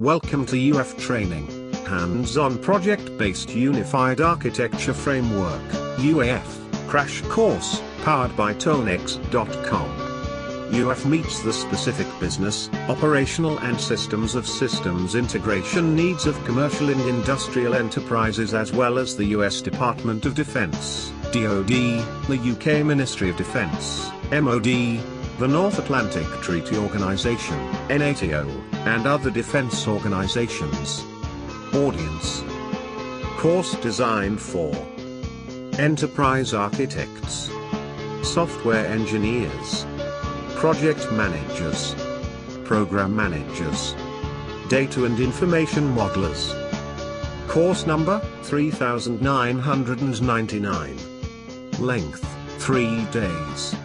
Welcome to UAF Training, hands-on project-based Unified Architecture Framework, UAF, crash course, powered by Tonex.com. UAF meets the specific business, operational and systems of systems integration needs of commercial and industrial enterprises as well as the US Department of Defense, DoD, the UK Ministry of Defense, MOD, the North Atlantic Treaty Organization, NATO, and other defense organizations. Audience. Course designed for enterprise architects, software engineers, project managers, program managers, data and information modelers. Course number 3999. Length 3 days.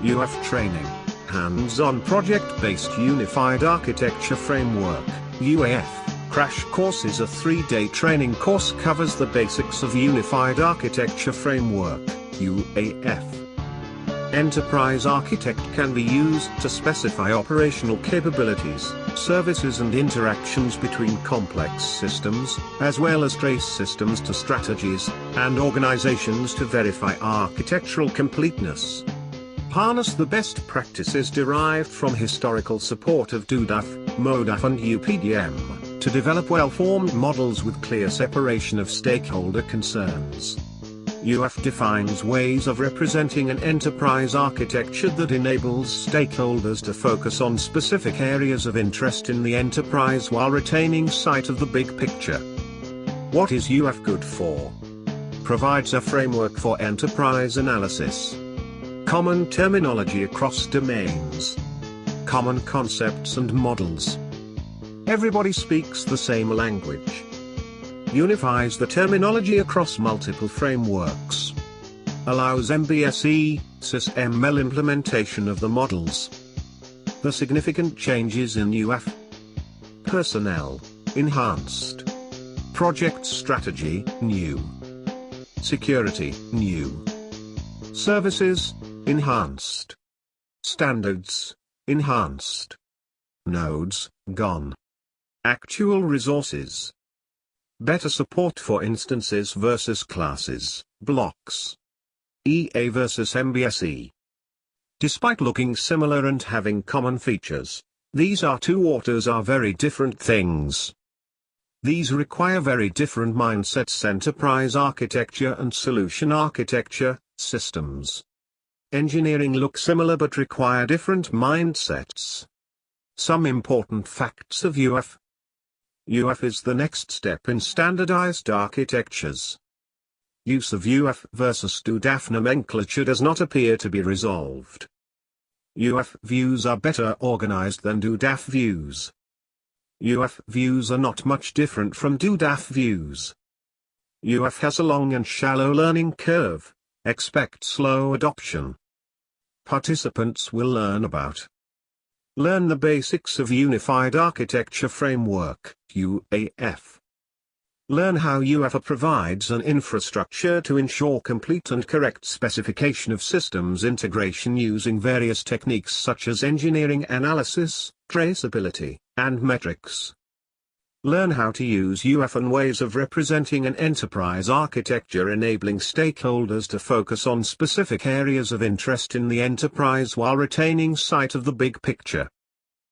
UAF Training, hands-on project-based Unified Architecture Framework, UAF, crash course is a 3-day training course covers the basics of Unified Architecture Framework, UAF. Enterprise Architect can be used to specify operational capabilities, services and interactions between complex systems, as well as trace systems to strategies, and organizations to verify architectural completeness. Harness the best practices derived from historical support of DoDAF, MODAF and UPDM, to develop well-formed models with clear separation of stakeholder concerns. UAF defines ways of representing an enterprise architecture that enables stakeholders to focus on specific areas of interest in the enterprise while retaining sight of the big picture. What is UAF good for? Provides a framework for enterprise analysis. Common terminology across domains. Common concepts and models. Everybody speaks the same language. Unifies the terminology across multiple frameworks. Allows MBSE, SysML implementation of the models. The significant changes in UAF. Personnel, enhanced. Project strategy, new. Security, new. Services, enhanced. Standards, enhanced. Nodes, gone. Actual resources. Better support for instances versus classes, blocks. EA versus MBSE. Despite looking similar and having common features, these two waters are very different things. These require very different mindsets: enterprise architecture and solution architecture, systems. Engineering look similar but require different mindsets. Some important facts of UAF. UAF is the next step in standardized architectures. Use of UAF versus DoDAF nomenclature does not appear to be resolved. UAF views are better organized than DoDAF views. UAF views are not much different from DoDAF views. UAF has a long and shallow learning curve. Expect slow adoption. Participants will learn about. Learn the basics of Unified Architecture Framework, UAF. Learn how UAF provides an infrastructure to ensure complete and correct specification of systems integration using various techniques such as engineering analysis, traceability, and metrics. Learn how to use UAF and ways of representing an enterprise architecture enabling stakeholders to focus on specific areas of interest in the enterprise while retaining sight of the big picture.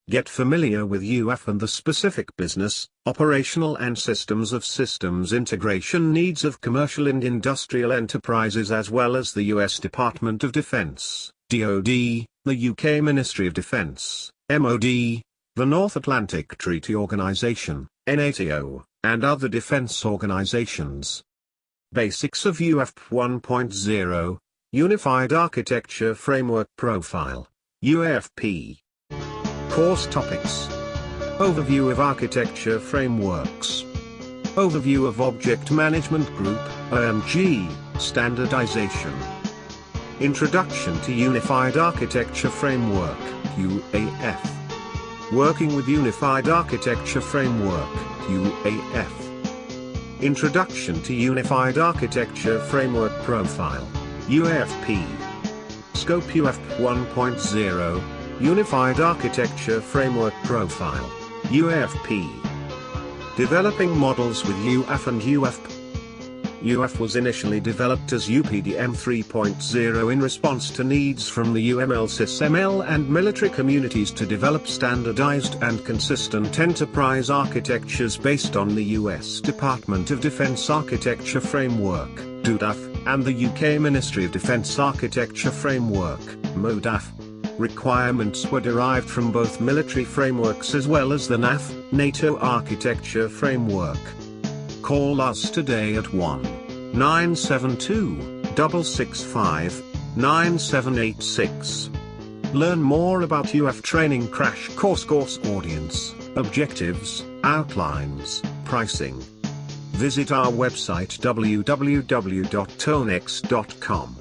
Get familiar with UAF and the specific business, operational and systems of systems integration needs of commercial and industrial enterprises as well as the US Department of Defense, DoD, the UK Ministry of Defense, MOD, the North Atlantic Treaty Organization, NATO, and other defense organizations. Basics of UAF 1.0, Unified Architecture Framework Profile, UAFP. Course topics. Overview of architecture frameworks. Overview of Object Management Group, OMG, standardization. Introduction to Unified Architecture Framework, UAF. Working with Unified Architecture Framework, UAF. Introduction to Unified Architecture Framework Profile, UAFP. Scope UAF 1.0, Unified Architecture Framework Profile, UAFP. Developing models with UAF and UAFP. UAF was initially developed as UPDM 3.0 in response to needs from the UML, SysML and military communities to develop standardized and consistent enterprise architectures based on the US Department of Defense Architecture Framework, DoDAF, and the UK Ministry of Defence Architecture Framework, MODAF. Requirements were derived from both military frameworks as well as the NATO Architecture Framework. Call us today at 1-972-665-9786. Learn more about UAF Training Crash Course audience, objectives, outlines, pricing. Visit our website www.tonex.com.